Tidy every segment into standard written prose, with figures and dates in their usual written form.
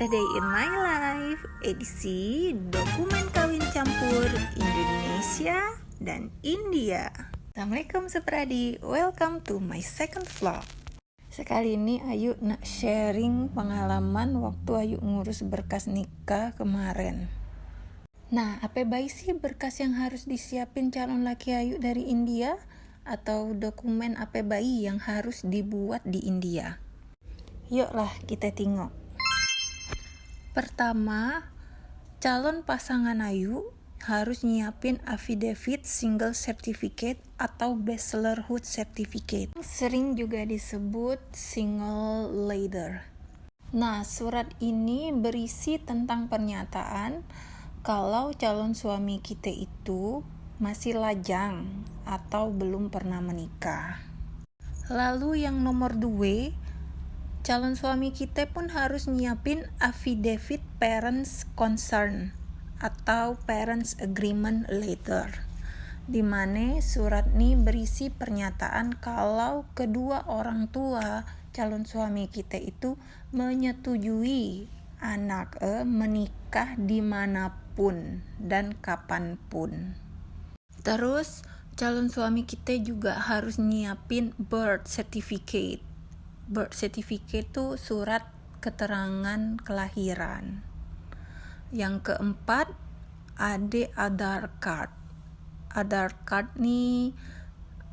A Day in My Life, edisi dokumen kawin campur Indonesia dan India. Assalamualaikum Sepradi, welcome to my second vlog. Sekali ini Ayu nak sharing pengalaman waktu Ayu ngurus berkas nikah kemarin. Nah, apa baik sih berkas yang harus disiapin calon laki Ayu dari India? Atau dokumen apa bayi yang harus dibuat di India? Yuklah kita tengok. Pertama, calon pasangan Ayu harus nyiapin affidavit single certificate atau bachelorhood certificate. Sering juga disebut single letter. Nah, surat ini berisi tentang pernyataan kalau calon suami kita itu masih lajang atau belum pernah menikah. Lalu yang nomor 2, calon suami kita pun harus nyiapin affidavit parents concern atau parents agreement letter, di mana surat ini berisi pernyataan kalau kedua orang tua calon suami kita itu menyetujui anak menikah dimanapun dan kapanpun. Terus calon suami kita juga harus nyiapin birth certificate. Birth certificate itu surat keterangan kelahiran. Yang keempat, ada Aadhaar card. Aadhaar card nih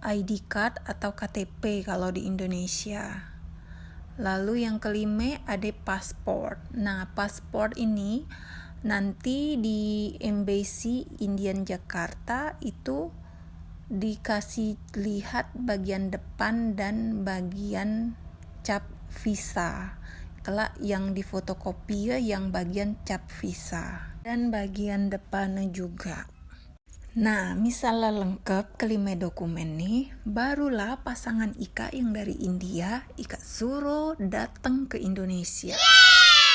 ID card atau KTP kalau di Indonesia. Lalu yang kelima ada paspor. Nah, paspor ini nanti di Embassy Indian Jakarta itu dikasih lihat bagian depan dan bagian cap visa. Kelak yang difotokopi yang bagian cap visa dan bagian depannya juga. Nah, misalnya lengkap kelima dokumen nih, barulah pasangan Ika yang dari India Ika suruh datang ke Indonesia.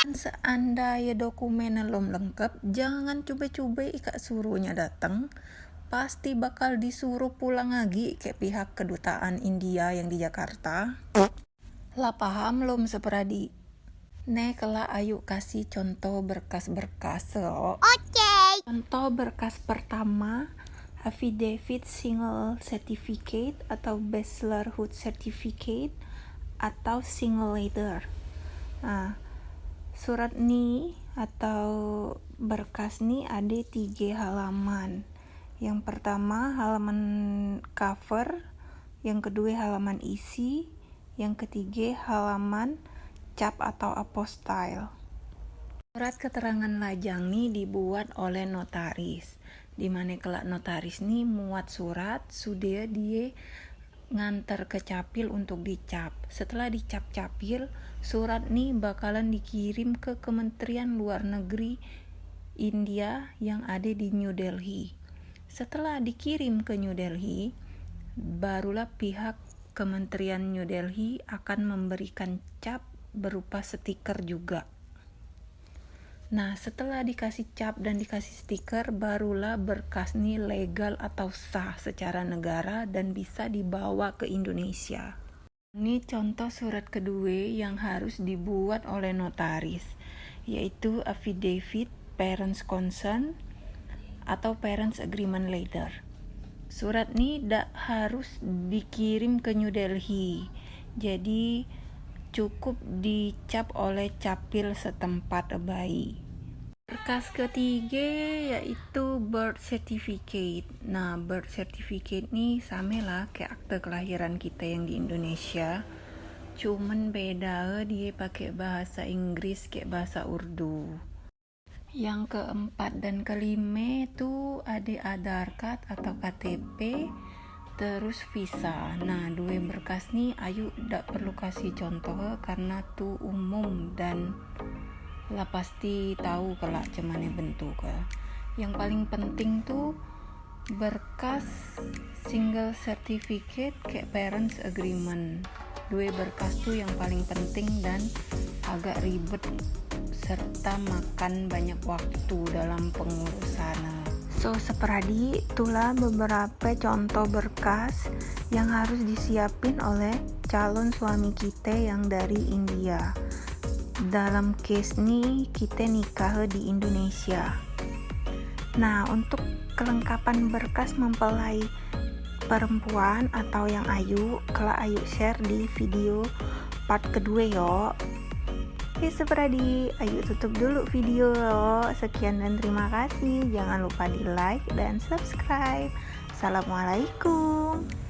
Dan seandainya dokumennya belum lengkap, jangan coba-coba Ika suruhnya datang. Pasti bakal disuruh pulang lagi ke pihak kedutaan India yang di Jakarta. Lah paham belum Sepradi? Nih kelak Ayu kasih contoh berkas-berkas. Oke. Contoh berkas pertama, affidavit single certificate atau bachelorhood certificate atau single letter. Nah, surat nih atau berkas nih ada 3 halaman. Yang pertama halaman cover, yang kedua halaman isi, yang ketiga halaman cap atau apostille. Surat keterangan lajang nih dibuat oleh notaris, di mana kelak notaris nih muat surat sudah dia nganter ke capil untuk dicap. Setelah dicap capil, surat nih bakalan dikirim ke Kementerian Luar Negeri India yang ada di New Delhi. Setelah dikirim ke New Delhi, barulah pihak Kementerian New Delhi akan memberikan cap berupa stiker juga. Nah, setelah dikasih cap dan dikasih stiker, barulah berkas ini legal atau sah secara negara dan bisa dibawa ke Indonesia. Ini contoh surat kedua yang harus dibuat oleh notaris, yaitu affidavit parents concern atau parents agreement letter. Surat ini tidak harus dikirim ke New Delhi, jadi cukup dicap oleh capil setempat bayi. Berkas ketiga yaitu birth certificate. Nah, birth certificate nih sama lah kayak akte kelahiran kita yang di Indonesia, cuman beda dia pakai bahasa Inggris kayak bahasa Urdu. Yang keempat dan kelima itu ada Aadhaar card atau KTP, terus visa. Nah, 2 berkas nih Ayu tidak perlu kasih contoh karena tuh umum dan lah pasti tahu kelak cuman bentuk. Yang paling penting tuh berkas single certificate kayak parents agreement. 2 berkas tuh yang paling penting dan agak ribet serta makan banyak waktu dalam pengurusan. So, Sepradi, itulah beberapa contoh berkas yang harus disiapin oleh calon suami kita yang dari India. dalam case ini kita nikah di Indonesia. Nah, untuk kelengkapan berkas mempelai perempuan atau yang ayu, kalau ayu share di video part kedua yo. Oke seperti ayo tutup dulu video yo. Sekian dan terima kasih. Jangan lupa di like dan subscribe. Assalamualaikum.